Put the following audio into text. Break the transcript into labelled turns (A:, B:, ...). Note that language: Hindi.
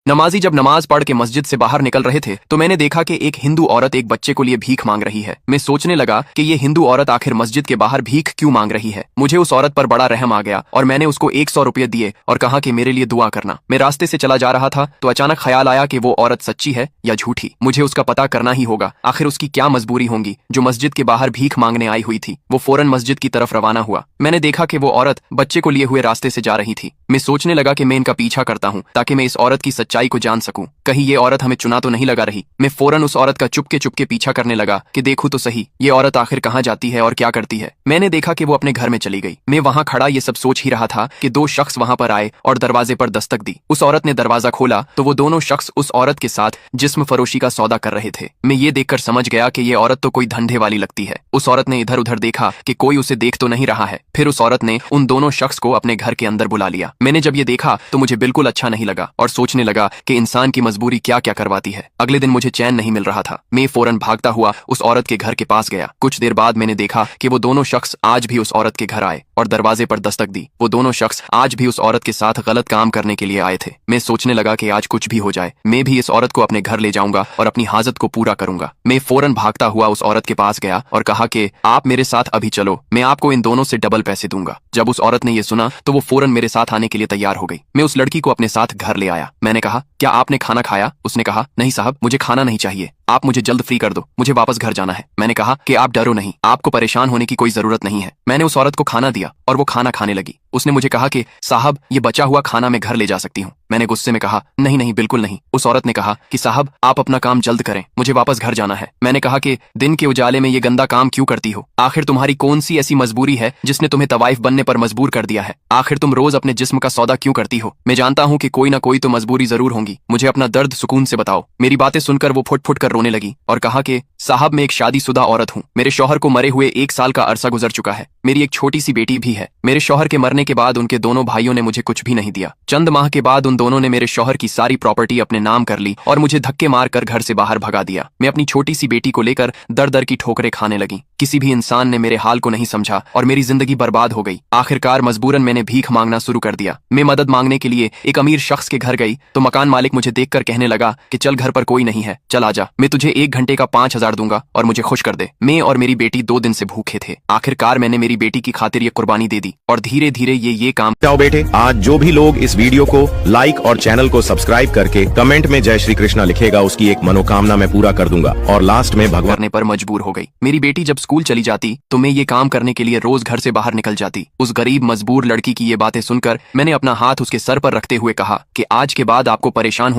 A: नमाजी जब नमाज पढ़ के मस्जिद से बाहर निकल रहे थे तो मैंने देखा कि एक हिंदू औरत एक बच्चे को लिए भीख मांग रही है। मैं सोचने लगा कि ये हिंदू औरत आखिर मस्जिद के बाहर भीख क्यों मांग रही है। मुझे उस औरत पर बड़ा रहम आ गया और मैंने उसको 100 रुपये दिए और कहा कि मेरे लिए दुआ करना। मैं रास्ते से चला जा रहा था तो अचानक ख्याल आया कि वो औरत सच्ची है या झूठी। मुझे उसका पता करना ही होगा। आखिर उसकी क्या मजबूरी होगी जो मस्जिद के बाहर भीख मांगने आई हुई थी। वो फौरन मस्जिद की तरफ रवाना हुआ। मैंने देखा कि वो औरत बच्चे को लिए हुए रास्ते से जा रही थी। मैं सोचने लगा कि मैं इनका पीछा करता हूँ ताकि मैं इस औरत की सच्चाई को जान सकूं। कहीं ये औरत हमें चुना तो नहीं लगा रही। मैं फौरन उस औरत का चुपके चुपके पीछा करने लगा कि देखूं तो सही ये औरत आखिर कहाँ जाती है और क्या करती है। मैंने देखा कि वो अपने घर में चली गई। मैं वहां खड़ा ये सब सोच ही रहा था कि 2 शख्स वहां पर आए और दरवाजे पर दस्तक दी। उस औरत ने दरवाजा खोला तो वो दोनों शख्स उस औरत के साथ जिस्म फरोशी का सौदा कर रहे थे। मैं ये देखकर समझ गया कि ये औरत तो कोई धंधे वाली लगती है। उस औरत ने इधर उधर देखा कि कोई उसे देख तो नहीं रहा है। फिर उस औरत ने उन दोनों शख्स को अपने घर के अंदर बुला लिया। मैंने जब ये देखा तो मुझे बिल्कुल अच्छा नहीं लगा और सोचने लगा कि इंसान की मजबूरी क्या क्या करवाती है। अगले दिन मुझे चैन नहीं मिल रहा था। मैं फौरन भागता हुआ उस औरत के घर के पास गया। कुछ देर बाद मैंने देखा कि वो दोनों शख्स आज भी उस औरत के घर आए और दरवाजे पर दस्तक दी। वो दोनों शख्स आज भी उस औरत के साथ गलत काम करने के लिए आए थे। मैं सोचने लगा कि आज कुछ भी हो जाए मैं भी इस औरत को अपने घर ले जाऊंगा और अपनी हाजत को पूरा करूंगा। मैं फौरन भागता हुआ उस औरत के पास गया और कहा कि आप मेरे साथ अभी चलो, मैं आपको इन दोनों से डबल पैसे दूंगा। जब उस औरत ने यह सुना तो वो फौरन मेरे साथ आने के लिए तैयार हो गई। मैं उस लड़की को अपने साथ घर ले आया। मैंने कहा, क्या आपने खाना खाया? उसने कहा, नहीं साहब, मुझे खाना नहीं चाहिए, आप मुझे जल्द फ्री कर दो, मुझे वापस घर जाना है। मैंने कहा कि आप डरो नहीं, आपको परेशान होने की कोई जरूरत नहीं है। मैंने उस औरत को खाना दिया और वो खाना खाने लगी। उसने मुझे कहा कि साहब ये बचा हुआ खाना मैं घर ले जा सकती हूँ। मैंने गुस्से में कहा, नहीं नहीं बिल्कुल नहीं। उस औरत ने कहा कि साहब आप अपना काम जल्द करें, मुझे वापस घर जाना है। मैंने कहा कि दिन के उजाले में ये गंदा काम क्यों करती हो? आखिर तुम्हारी कौन सी ऐसी मजबूरी है जिसने तुम्हें तवाइफ बनने पर मजबूर कर दिया है? आखिर तुम रोज अपने जिस्म का सौदा क्यों करती हो? मैं जानता हूँ कि कोई ना कोई तो मजबूरी जरूर होगी, मुझे अपना दर्द सुकून से बताओ। मेरी बातें सुनकर वो फुट फुट कर रोने लगी और कहा कि साहब मैं एक शादीशुदा औरत हूँ, मेरे शौहर को मरे हुए 1 साल का अरसा गुजर चुका है। मेरी एक छोटी सी बेटी भी है। मेरे शौहर के मरने के बाद उनके दोनों भाइयों ने मुझे कुछ भी नहीं दिया। चंद माह के बाद उन दोनों ने मेरे शौहर की सारी प्रॉपर्टी अपने नाम कर ली और मुझे धक्के मारकर घर से बाहर भगा दिया। मैं अपनी छोटी सी बेटी को लेकर दर दर की ठोकरें खाने लगी। किसी भी इंसान ने मेरे हाल को नहीं समझा और मेरी जिंदगी बर्बाद हो गई। आखिरकार मजबूरन मैंने भीख मांगना शुरू कर दिया। मैं मदद मांगने के लिए एक अमीर शख्स के घर गई तो मकान मालिक मुझे देखकर कहने लगा कि चल घर पर कोई नहीं है, चल आजा, मैं तुझे 1 घंटे का 5000 दूंगा और मुझे खुश कर दे। मैं और मेरी बेटी 2 दिन से भूखे थे। आखिरकार मैंने मेरी बेटी की खातिर ये कुर्बानी दे दी और धीरे धीरे ये काम।
B: जाओ बेटे, आज जो भी लोग इस वीडियो को लाइक और चैनल को सब्सक्राइब करके कमेंट में जय श्री कृष्णा लिखेगा उसकी एक मनोकामना मैं पूरा कर दूंगा। और लास्ट में भगवान
A: करने पर मजबूर हो गई। मेरी बेटी जब स्कूल चली जाती तो मैं ये काम करने के लिए रोज घर से बाहर निकल जाती। उस गरीब मजबूर लड़की की ये बातें सुनकर मैंने अपना हाथ उसके सर पर रखते हुए कहा कि आज के बाद आपको परेशान